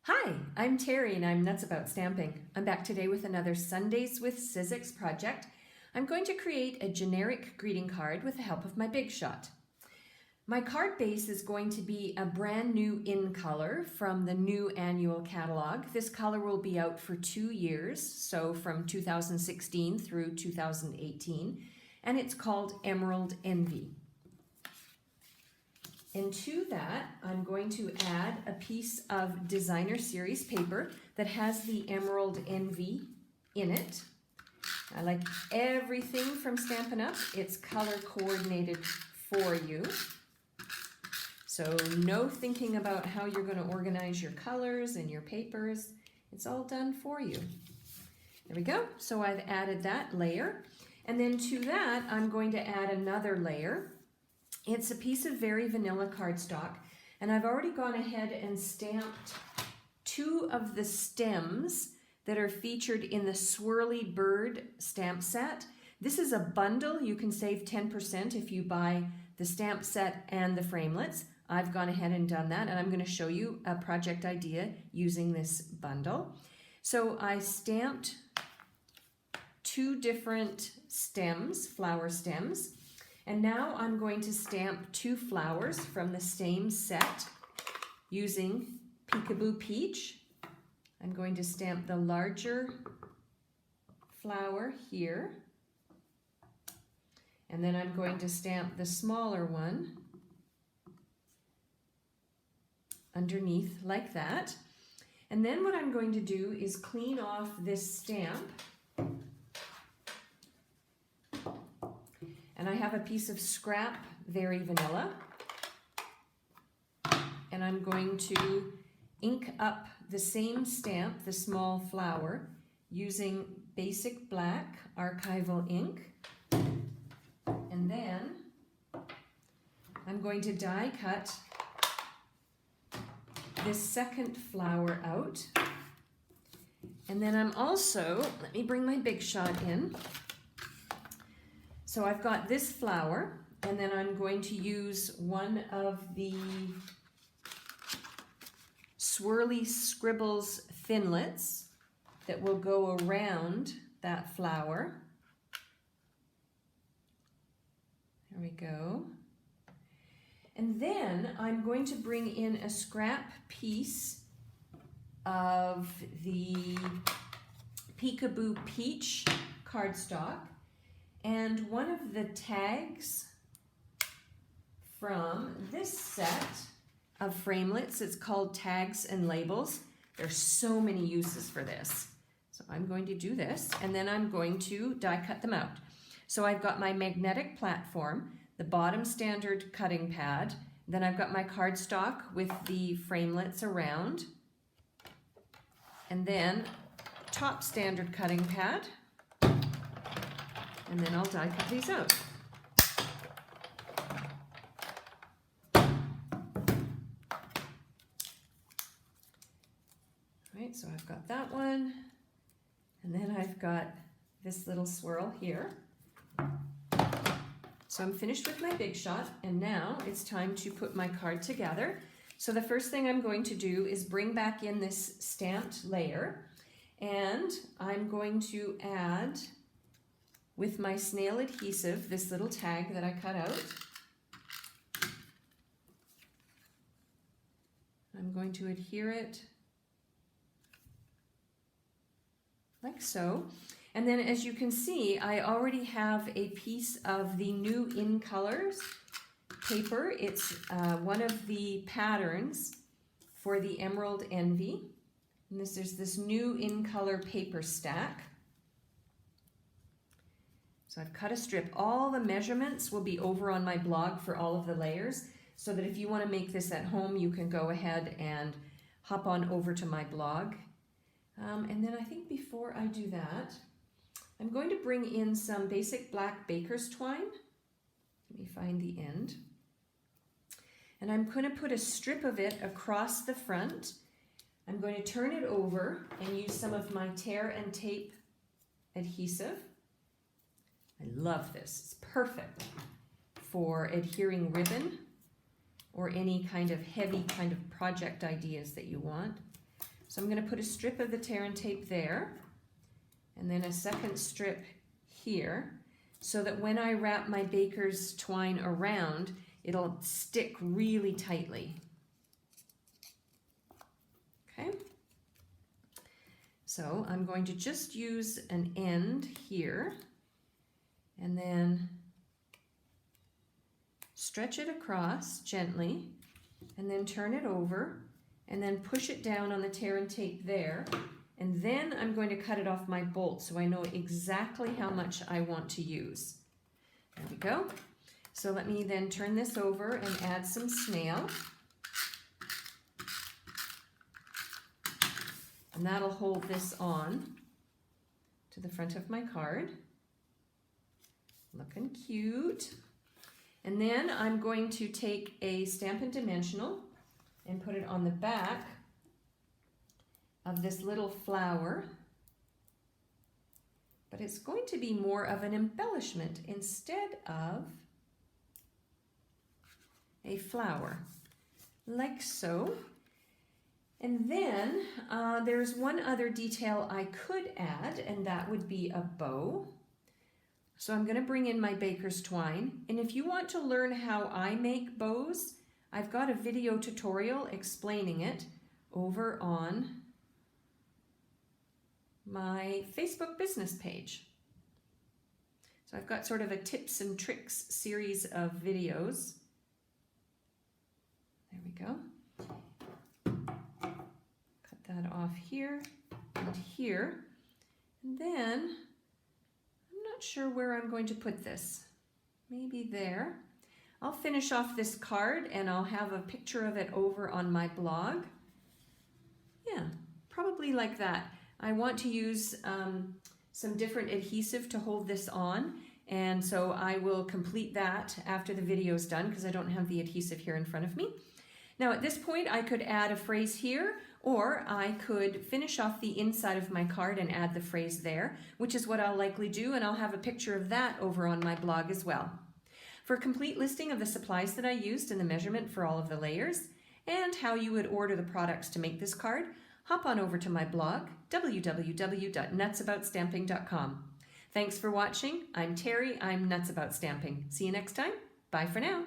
Hi, I'm Terry and I'm nuts about stamping. I'm back today with another Sundays with Sizzix project. I'm going to create a generic greeting card with the help of my Big Shot. My card base is going to be a brand new in color from the new annual catalog. This color will be out for 2 years, so from 2016 through 2018, and it's called Emerald Envy. And to that, I'm going to add a piece of designer series paper that has the Emerald Envy in it. I like everything from Stampin' Up! It's color coordinated for you. So no thinking about how you're going to organize your colors and your papers. It's all done for you. There we go. So I've added that layer. And then to that, I'm going to add another layer. It's a piece of very vanilla cardstock, and I've already gone ahead and stamped 2 of the stems that are featured in the Swirly Bird stamp set. This is a bundle. You can save 10% if you buy the stamp set and the framelits. I've gone ahead and done that, and I'm going to show you a project idea using this bundle. So I stamped 2 different stems, flower stems. And now I'm going to stamp 2 flowers from the same set using Peekaboo Peach. I'm going to stamp the larger flower here. And then I'm going to stamp the smaller one underneath like that. And then what I'm going to do is clean off this stamp. And I have a piece of scrap Very Vanilla. And I'm going to ink up the same stamp, the small flower, using basic black archival ink. And then I'm going to die cut this second flower out. And then I'm also, let me bring my Big Shot in. So I've got this flower, and then I'm going to use one of the Swirly Scribbles thinlits that will go around that flower. There we go. And then I'm going to bring in a scrap piece of the Peekaboo Peach cardstock. And one of the tags from this set of framelits, it's called Tags and Labels. There's so many uses for this. So I'm going to do this, and then I'm going to die cut them out. So I've got my magnetic platform, the bottom standard cutting pad, then I've got my cardstock with the framelits around, and then top standard cutting pad. And then I'll die cut these out. All right, so I've got that one. And then I've got this little swirl here. So I'm finished with my Big Shot, and now it's time to put my card together. So the first thing I'm going to do is bring back in this stamped layer, and I'm going to add, with my snail adhesive, this little tag that I cut out. I'm going to adhere it like so. And then as you can see, I already have a piece of the new In Colors paper. It's one of the patterns for the Emerald Envy. And there's this new In Color paper stack. So I've cut a strip. All the measurements will be over on my blog for all of the layers, so that if you want to make this at home, you can go ahead and hop on over to my blog. And then I think before I do that, I'm going to bring in some basic black baker's twine. Let me find the end. And I'm going to put a strip of it across the front. I'm going to turn it over and use some of my tear and tape adhesive. I love this. It's perfect for adhering ribbon or any kind of heavy kind of project ideas that you want. So I'm going to put a strip of the tear and tape there, and then a second strip here, so that when I wrap my baker's twine around, it'll stick really tightly. Okay. So I'm going to just use an end here, and then stretch it across gently, and then turn it over, and then push it down on the tear and tape there, and then I'm going to cut it off my bolt so I know exactly how much I want to use. There we go. So let me then turn this over and add some snail. And that'll hold this on to the front of my card. Looking cute. And then I'm going to take a Stampin' Dimensional and put it on the back of this little flower. But it's going to be more of an embellishment instead of a flower, like so. And then there's one other detail I could add, and that would be a bow. So I'm going to bring in my baker's twine, and if you want to learn how I make bows, I've got a video tutorial explaining it over on my Facebook business page. So I've got sort of a tips and tricks series of videos. There we go. Cut that off here and here. And then I'm not sure where I'm going to put this. Maybe there. I'll finish off this card and I'll have a picture of it over on my blog. Yeah, probably like that. I want to use some different adhesive to hold this on, and so I will complete that after the video is done because I don't have the adhesive here in front of me. Now at this point I could add a phrase here, or I could finish off the inside of my card and add the phrase there, which is what I'll likely do, and I'll have a picture of that over on my blog as well. For a complete listing of the supplies that I used and the measurement for all of the layers, and how you would order the products to make this card, hop on over to my blog, www.nutzaboutstamping.com. Thanks for watching. I'm Terry. I'm Nuts About Stamping. See you next time. Bye for now.